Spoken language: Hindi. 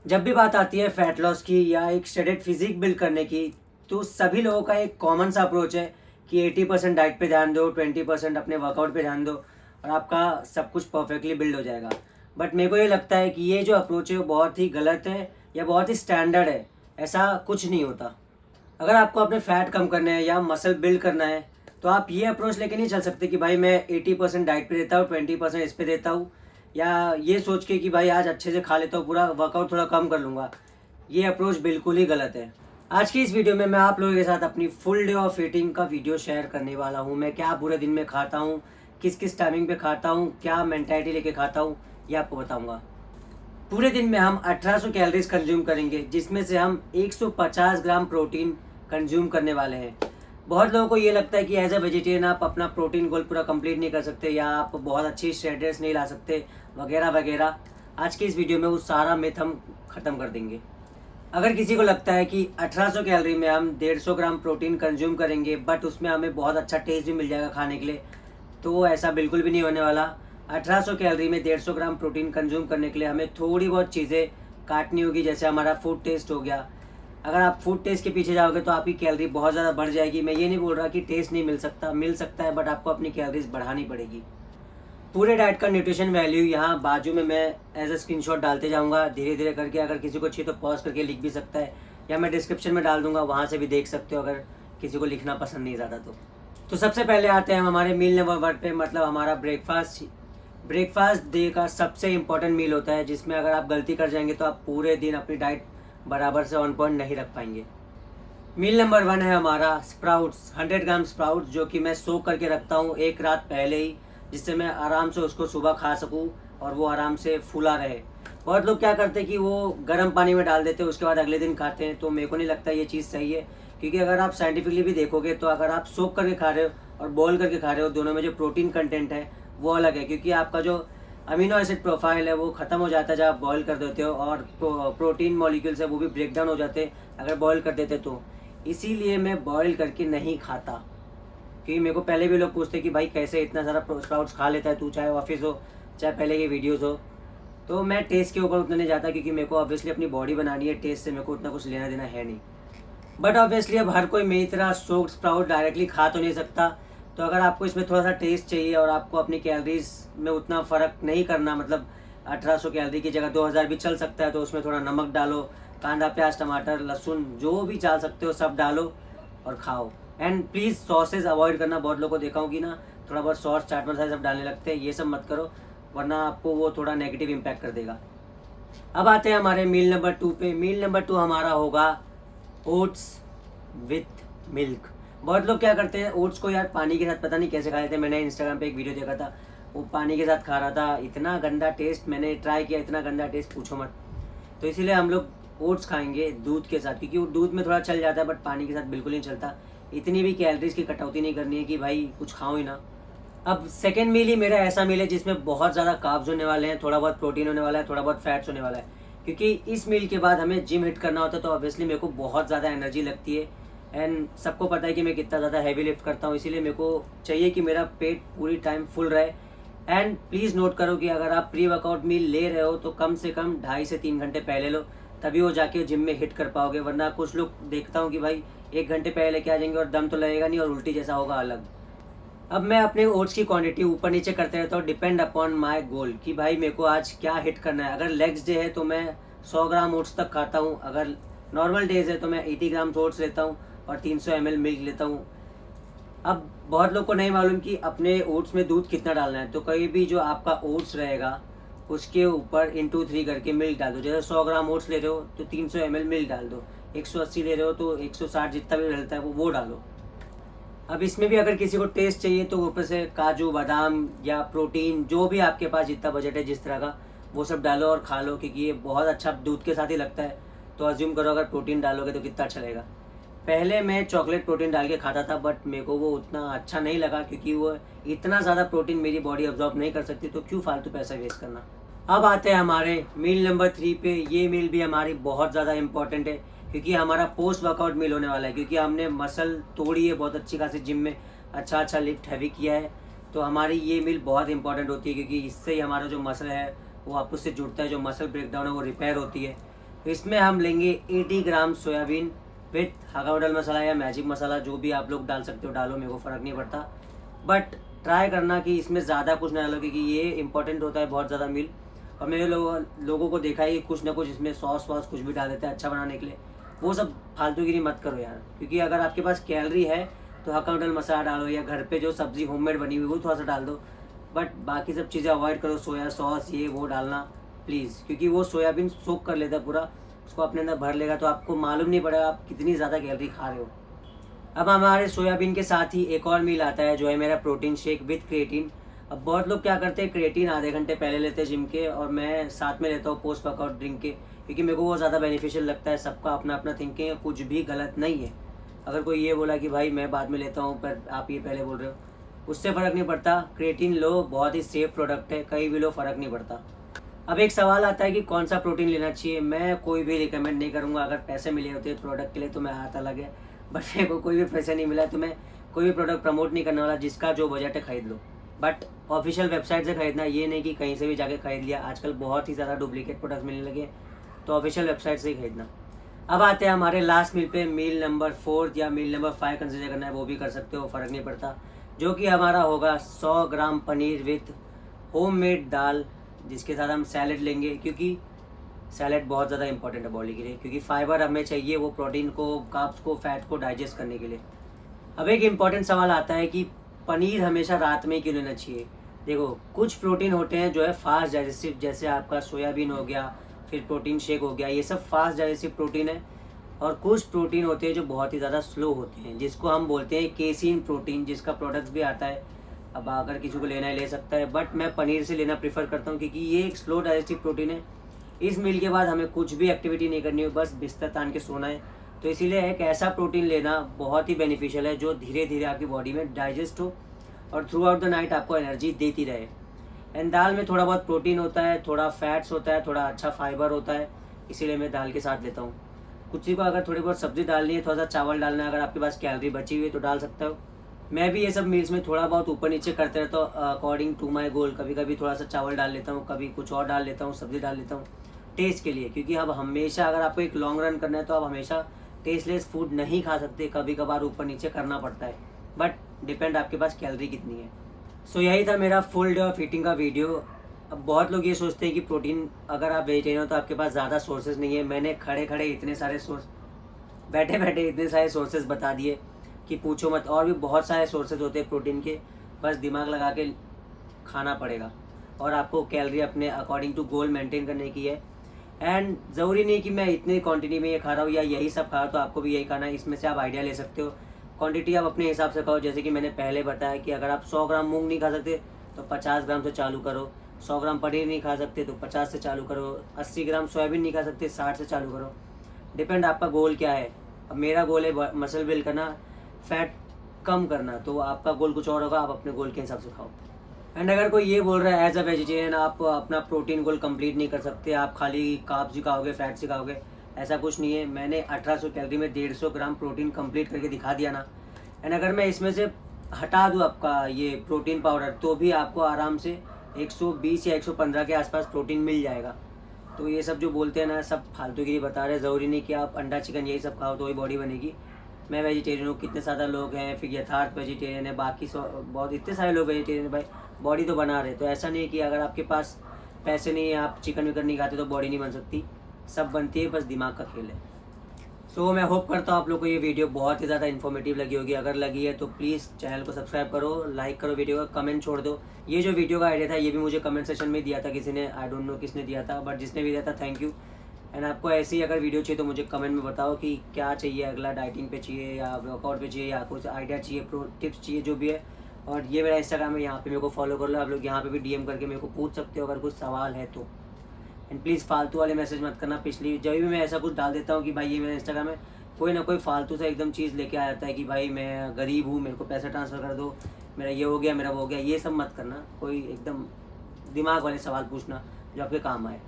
जब भी बात आती है फैट लॉस की या एक स्ट्रेटेड फिजिक बिल्ड करने की, तो सभी लोगों का एक कॉमन सा अप्रोच है कि 80% डाइट पे ध्यान दो, 20% अपने वर्कआउट पे ध्यान दो और आपका सब कुछ परफेक्टली बिल्ड हो जाएगा। बट मेरे को ये लगता है कि ये जो अप्रोच है वो बहुत ही गलत है या बहुत ही स्टैंडर्ड है। ऐसा कुछ नहीं होता। अगर आपको अपने फैट कम करना है या मसल बिल्ड करना है तो आप ये अप्रोच लेके नहीं चल सकते कि भाई मैं 80% डाइट पे देता हूँ, 20% इस पे देता हूँ, या ये सोच के कि भाई आज अच्छे से खा लेता हूँ, पूरा वर्कआउट थोड़ा कम कर लूँगा। ये अप्रोच बिल्कुल ही गलत है। आज की इस वीडियो में मैं आप लोगों के साथ अपनी फुल डे ऑफ ईटिंग का वीडियो शेयर करने वाला हूँ। मैं क्या पूरे दिन में खाता हूँ, किस किस टाइमिंग पे खाता हूँ, क्या मेंटालिटी लेके खाता हूँ, ये आपको बताऊँगा। पूरे दिन में हम 1800 कैलोरीज कंज्यूम करेंगे, जिसमें से हम 150 ग्राम प्रोटीन कंज्यूम करने वाले हैं। बहुत लोगों को ये लगता है कि एज अ वेजिटेरियन आप अपना प्रोटीन गोल पूरा कंप्लीट नहीं कर सकते या आप बहुत अच्छी स्ट्रेटेजीज नहीं ला सकते वगैरह वगैरह। आज की इस वीडियो में वो सारा मिथ हम ख़त्म कर देंगे। अगर किसी को लगता है कि 1800 कैलोरी में हम 150 ग्राम प्रोटीन कंज्यूम करेंगे बट उसमें हमें बहुत अच्छा टेस्ट भी मिल जाएगा खाने के लिए, तो ऐसा बिल्कुल भी नहीं होने वाला। 1800 कैलोरी में 150 ग्राम प्रोटीन कंज्यूम करने के लिए हमें थोड़ी बहुत चीज़ें काटनी होगी, जैसे हमारा फूड टेस्ट हो गया। अगर आप फूड टेस्ट के पीछे जाओगे तो आपकी कैलोरी बहुत ज़्यादा बढ़ जाएगी। मैं ये नहीं बोल रहा कि टेस्ट नहीं मिल सकता है, बट आपको अपनी कैलोरीज बढ़ानी पड़ेगी। पूरे डाइट का न्यूट्रिशन वैल्यू यहाँ बाजू में मैं एज अ स्क्रीनशॉट डालते जाऊँगा धीरे धीरे करके। अगर किसी को चाहिए तो पॉज करके लिख भी सकता है, या मैं डिस्क्रिप्शन में डाल दूँगा, वहाँ से भी देख सकते हो अगर किसी को लिखना पसंद नहीं ज़्यादा तो सबसे पहले आते हैं हम हमारे मील नंबर 1 पे, मतलब हमारा ब्रेकफास्ट। ब्रेकफास्ट डे का सबसे इंपॉर्टेंट मील होता है, जिसमें अगर आप गलती कर जाएंगे तो आप पूरे दिन अपनी डाइट बराबर से ऑन पॉइंट नहीं रख पाएंगे। मील नंबर 1 है हमारा स्प्राउट्स, 100 ग्राम स्प्राउट्स, जो कि मैं सोक करके रखता हूँ एक रात पहले ही, जिससे मैं आराम से उसको सुबह खा सकूँ और वो आराम से फूला रहे। बहुत लोग क्या करते हैं कि वो गर्म पानी में डाल देते हैं, उसके बाद अगले दिन खाते हैं, तो मेरे को नहीं लगता ये चीज़ सही है। क्योंकि अगर आप साइंटिफिकली भी देखोगे तो अगर आप सोक करके खा रहे हो और बॉयल करके खा रहे हो, दोनों में जो प्रोटीन कंटेंट है वो अलग है। क्योंकि आपका जो अमीनो एसिड प्रोफाइल है वो ख़त्म हो जाता है जब आप बॉयल कर देते हो, और प्रोटीन मॉलिक्यूल्स है वो भी ब्रेक डाउन हो जाते हैं अगर बॉयल कर देते तो। इसीलिए मैं बॉयल करके नहीं खाता। क्योंकि मेरे को पहले भी लोग पूछते कि भाई कैसे इतना सारा स्प्राउट्स खा लेता है तू, चाहे ऑफिस हो चाहे पहले की वीडियोज़ हो। तो मैं टेस्ट के ऊपर उतना नहीं जाता, क्योंकि मेरे को ऑब्वियसली अपनी बॉडी बनानी है, टेस्ट से मेरे को उतना कुछ लेना देना है नहीं। बट ऑब्वियसली अब हर कोई मेरी तरह सोक्ड स्प्राउट डायरेक्टली खा तो नहीं सकता। तो अगर आपको इसमें थोड़ा सा टेस्ट चाहिए और आपको अपनी कैलोरीज में उतना फ़र्क नहीं करना, मतलब 1800 कैलोरी की जगह 2000 भी चल सकता है, तो उसमें थोड़ा नमक डालो, कांदा प्याज टमाटर लहसुन जो भी डाल सकते हो सब डालो और खाओ। एंड प्लीज़ सॉसेज अवॉइड करना। बहुत लोगों को देखा हूँ कि ना थोड़ा बहुत सॉस चाट मसाला सब डालने लगते हैं, ये सब मत करो, वरना आपको वो थोड़ा नेगेटिव इम्पैक्ट कर देगा। अब आते हैं हमारे मील नंबर 2 पे। मील नंबर 2 हमारा होगा ओट्स विथ मिल्क। बहुत लोग क्या करते हैं, ओट्स को यार पानी के साथ पता नहीं कैसे खा लेते हैं। मैंने इंस्टाग्राम पे एक वीडियो देखा था, वो पानी के साथ खा रहा था, इतना गंदा टेस्ट, मैंने ट्राई किया, इतना गंदा टेस्ट पूछो मत। तो इसीलिए हम लोग ओट्स खाएंगे दूध के साथ, क्योंकि वो दूध में थोड़ा चल जाता है बट पानी के साथ बिल्कुल नहीं चलता। इतनी भी कैलोरीज की कटौती नहीं करनी है कि भाई कुछ खाओ ही ना। अब सेकेंड मील ही मेरा ऐसा मील है जिसमें बहुत ज़्यादा कार्ब्स होने वाले हैं, थोड़ा बहुत प्रोटीन होने वाला है, थोड़ा बहुत फैट्स होने वाला है। क्योंकि इस मील के बाद हमें जिम हिट करना होता है, तो ऑब्वियसली मेरे को बहुत ज़्यादा एनर्जी लगती है। एंड सबको पता है कि मैं कितना ज़्यादा हैवी लिफ्ट करता हूँ, इसीलिए मेरे को चाहिए कि मेरा पेट पूरी टाइम फुल रहे। एंड प्लीज़ नोट करो कि अगर आप प्री वर्कआउट मील ले रहे हो तो कम से कम 2.5 से 3 घंटे पहले लो, तभी वो जाके जिम में हिट कर पाओगे। वरना कुछ लोग देखता हूँ कि भाई 1 घंटे पहले लेके आ जाएंगे और दम तो लगेगा नहीं और उल्टी जैसा होगा अलग। अब मैं अपने ओट्स की क्वांटिटी ऊपर नीचे करते रहता हूँ, डिपेंड अपॉन माय गोल कि भाई मेरे को आज क्या हिट करना है। अगर लेग्स डे है तो मैं 100 ग्राम ओट्स तक खाता हूँ, अगर नॉर्मल डेज है तो मैं 80 ग्राम ओट्स लेता हूँ और 300 ml मिल्क लेता हूँ। अब बहुत लोग को नहीं मालूम कि अपने ओट्स में दूध कितना डालना है, तो कहीं भी जो आपका ओट्स रहेगा उसके ऊपर इंटू 3 करके मिल्क डाल दो। जैसे 100 ग्राम ओट्स ले रहे हो तो 300 ml मिल्क डाल दो, 180 ले रहे हो तो 160 जितना भी डलता है वो डालो। अब इसमें भी अगर किसी को टेस्ट चाहिए तो ऊपर से काजू बादाम या प्रोटीन, जो भी आपके पास जितना बजट है जिस तरह का, वो सब डालो और खा लो, क्योंकि ये बहुत अच्छा दूध के साथ ही लगता है। तो अज्यूम करो अगर प्रोटीन डालोगे तो कितना अच्छा लगेगा। पहले मैं चॉकलेट प्रोटीन डाल के खाता था, बट मेरे को वो उतना अच्छा नहीं लगा, क्योंकि वो इतना ज़्यादा प्रोटीन मेरी बॉडी अब्जॉर्ब नहीं कर सकती, तो क्यों फालतू पैसा वेस्ट करना। अब आते हैं हमारे मील नंबर 3 पे। ये मील भी हमारी बहुत ज़्यादा इंपॉर्टेंट है, क्योंकि हमारा पोस्ट वर्कआउट मील होने वाला है। क्योंकि हमने मसल तोड़ी है बहुत अच्छी खासी, जिम में अच्छा लिफ्ट हैवी किया है, तो हमारी ये मील बहुत इंपॉर्टेंट होती है, क्योंकि इससे ही हमारा जो मसल है वो आपस से जुड़ता है, जो मसल ब्रेकडाउन है वो रिपेयर होती है। तो इसमें हम लेंगे 80 ग्राम सोयाबीन विथ हक्का नूडल मसाला या मैजिक मसाला, जो भी आप लोग डाल सकते हो डालो, मेरे को फ़र्क नहीं पड़ता। बट ट्राई करना कि इसमें ज़्यादा कुछ ना डालो, क्योंकि ये इंपॉर्टेंट होता है बहुत ज़्यादा मील। और मैंने लोगों को देखा है कि कुछ ना कुछ इसमें सॉस वॉस कुछ भी डाल देते हैं अच्छा बनाने के लिए। वो सब फालतूगिरी मत करो यार, क्योंकि अगर आपके पास कैलोरी है तो हक्का नूडल मसाला डालो, या घर पे जो सब्ज़ी होममेड बनी हुई वो थोड़ा सा डाल दो। बट बाकी सब चीज़ें अवॉइड करो, सोया सॉस ये वो डालना प्लीज़, क्योंकि वो सोयाबीन सोक कर लेता है पूरा, उसको अपने अंदर भर लेगा, तो आपको मालूम नहीं पड़ेगा आप कितनी ज़्यादा कैलोरी खा रहे हो। अब हमारे सोयाबीन के साथ ही एक और मील आता है जो है मेरा प्रोटीन शेक विथ क्रिएटिन। अब बहुत लोग क्या करते हैं, क्रिएटिन आधे घंटे पहले लेते हैं जिम के, और मैं साथ में लेता हूँ पोस्ट वर्कआउट ड्रिंक के, क्योंकि मेरे को वो ज़्यादा बेनिफिशियल लगता है। सबका अपना अपना थिंकिंग है, कुछ भी गलत नहीं है। अगर कोई ये बोला कि भाई मैं बाद में लेता हूँ पर आप ये पहले बोल रहे हो, उससे फ़र्क नहीं पड़ता। क्रिएटिन लो, बहुत ही सेफ प्रोडक्ट है, कहीं भी लो फ़र्क नहीं पड़ता। अब एक सवाल आता है कि कौन सा प्रोटीन लेना चाहिए। मैं कोई भी रिकमेंड नहीं करूँगा, अगर पैसे मिले होते हैं प्रोडक्ट के लिए तो मैं आता अलग है, बट मेरे को कोई भी पैसे नहीं मिला तो मैं कोई भी प्रोडक्ट प्रमोट नहीं करने वाला। जिसका जो बजट है खरीद लो, बट ऑफिशियल वेबसाइट से खरीदना, ये नहीं कि कहीं से भी जाके खरीद लिया। आजकल बहुत ही ज़्यादा डुप्लीकेट प्रोडक्ट्स मिलने लगे, तो ऑफिशियल वेबसाइट से ही खरीदना। अब आते हैं हमारे लास्ट मील पे, मील नंबर 4 या मील नंबर 5 कंसिडर करना है वो भी कर सकते हो, फ़र्क नहीं पड़ता। जो कि हमारा होगा 100 ग्राम पनीर विथ होममेड दाल, जिसके साथ हम सैलेड लेंगे, क्योंकि सैलेड बहुत ज़्यादा इंपॉर्टेंट है बॉडी के लिए, क्योंकि फाइबर हमें चाहिए वो प्रोटीन को, कार्ब्स को, फैट को डाइजेस्ट करने के लिए। अब एक इम्पॉर्टेंट सवाल आता है कि पनीर हमेशा रात में ही क्यों लेना चाहिए। देखो, कुछ प्रोटीन होते हैं जो है फास्ट डाइजेस्टिव, जैसे आपका सोयाबीन हो गया, फिर प्रोटीन शेक हो गया, ये सब फास्ट डाइजेस्टिव प्रोटीन है। और कुछ प्रोटीन होते हैं जो बहुत ही ज़्यादा स्लो होते हैं, जिसको हम बोलते हैं केसीन प्रोटीन, जिसका प्रोडक्ट्स भी आता है। अब अगर किसी को लेना है ले सकता है, बट मैं पनीर से लेना प्रीफर करता हूँ, क्योंकि ये एक स्लो डाइजेस्टिव प्रोटीन है। इस मील के बाद हमें कुछ भी एक्टिविटी नहीं करनी है, बस बिस्तर तान के सोना है। तो इसीलिए एक ऐसा प्रोटीन लेना बहुत ही बेनिफिशियल है, जो धीरे धीरे आपकी बॉडी में डाइजेस्ट हो और थ्रू आउट द नाइट आपको एनर्जी देती रहे। एंड दाल में थोड़ा बहुत प्रोटीन होता है, थोड़ा फैट्स होता है, थोड़ा अच्छा फाइबर होता है, इसीलिए मैं दाल के साथ लेता हूँ। कुछ को अगर थोड़ी बहुत सब्ज़ी डालनी है, थोड़ा सा चावल डालना है, अगर आपके पास कैलोरी बची हुई है तो डाल सकते हो। मैं भी ये सब मील्स में थोड़ा बहुत ऊपर नीचे करते रहता हूँ अकॉर्डिंग टू माई गोल। कभी कभी थोड़ा सा चावल डाल लेता हूँ, कभी कुछ और डाल लेता हूँ, सब्ज़ी डाल लेता हूँ टेस्ट के लिए, क्योंकि अब हमेशा अगर आपको एक लॉन्ग रन करना है तो आप हमेशा टेस्टलेस फूड नहीं खा सकते, कभी कभार ऊपर नीचे करना पड़ता है, बट डिपेंड आपके पास कैलोरी कितनी है। सो यही था मेरा फुल डे ऑफ ईटिंग का वीडियो। अब बहुत लोग ये सोचते हैं कि प्रोटीन, अगर आप वेजिटेरियन हो तो आपके पास ज़्यादा सोर्सेज नहीं है। मैंने खड़े खड़े इतने सारे बैठे बैठे इतने सारे सोर्सेज बता दिए कि पूछो मत। और भी बहुत सारे सोर्सेज होते हैं प्रोटीन के, बस दिमाग लगा के खाना पड़ेगा, और आपको कैलोरी अपने अकॉर्डिंग टू गोल मेंटेन करने की है। एंड ज़रूरी नहीं कि मैं इतनी क्वांटिटी में ये खा रहा हूँ या यही सब खा रहा हूँ तो आपको भी यही खाना है। इसमें से आप आइडिया ले सकते हो, क्वांटिटी आप अपने हिसाब से खाओ। जैसे कि मैंने पहले बताया कि अगर आप 100 ग्राम मूंग नहीं खा सकते तो 50 ग्राम से चालू करो, 100 ग्राम पनीर नहीं खा सकते तो 50 से चालू करो, 80 ग्राम सोयाबीन नहीं खा सकते 60 से चालू करो। डिपेंड आपका गोल क्या है। अब मेरा गोल है मसल बिल्ड करना, फैट कम करना, तो आपका गोल कुछ और होगा, आप अपने गोल के हिसाब से खाओ। एंड अगर कोई ये बोल रहा है एज अ वेजिटेरियन आप अपना प्रोटीन गोल कंप्लीट नहीं कर सकते, आप खाली कार्ब्स ही खाओगे, फैट्स ही खाओगे, ऐसा कुछ नहीं है। मैंने 1800 कैलोरी में 150 ग्राम प्रोटीन कंप्लीट करके दिखा दिया ना। एंड अगर मैं इसमें से हटा दूँ आपका ये प्रोटीन पाउडर, तो भी आपको आराम से 120 या 115 के आसपास प्रोटीन मिल जाएगा। तो ये सब जो बोलते हैं ना, सब फालतू की बता रहे हैं। ज़रूरी नहीं कि आप अंडा चिकन यही सब खाओ तो ही बॉडी बनेगी। मैं वेजिटेरियन हूँ, कितने ज़्यादा लोग हैं, फिर यथार्थ वेजिटेरियन है, बाकी बहुत इतने सारे लोग वेजिटेरियन है भाई, बॉडी तो बना रहे। तो ऐसा नहीं है कि अगर आपके पास पैसे नहीं है, आप चिकन विकन नहीं खाते तो बॉडी नहीं बन सकती, सब बनती है, बस दिमाग का खेल है। सो मैं होप करता हूँ आप लोग को ये वीडियो बहुत ही ज़्यादा इन्फॉर्मेटिव लगी होगी। अगर लगी है तो प्लीज़ चैनल को सब्सक्राइब करो, लाइक करो वीडियो का, कमेंट छोड़ दो। ये जो वीडियो का आइडिया था ये भी मुझे कमेंट सेक्शन में दिया था किसी ने, आई डोंट नो किसने दिया था, बट जिसने भी दिया था थैंक यू। एंड आपको ऐसे ही अगर वीडियो चाहिए तो मुझे कमेंट में बताओ कि क्या चाहिए अगला, डाइटिंग पे चाहिए या वर्कआउट पे चाहिए या कुछ आइडिया चाहिए, प्रो टिप्स चाहिए, जो भी है। और ये मेरा इंस्टाग्राम है, यहाँ पे मेरे को फॉलो कर लो। आप लोग यहाँ पे भी डीएम करके मेरे को पूछ सकते हो अगर कुछ सवाल है तो। एंड प्लीज़ फालतू वाले मैसेज मत करना। पिछली जब भी मैं ऐसा कुछ डाल देता हूँ कि भाई ये मेरा इंस्टाग्राम है, कोई ना कोई फालतू से एकदम चीज़ लेके आ जाता है कि भाई मैं गरीब हूँ, मेरे को पैसा ट्रांसफ़र कर दो, मेरा ये हो गया, मेरा वो हो गया। ये सब मत करना, कोई एकदम दिमाग वाले सवाल पूछना जो आपके काम आए।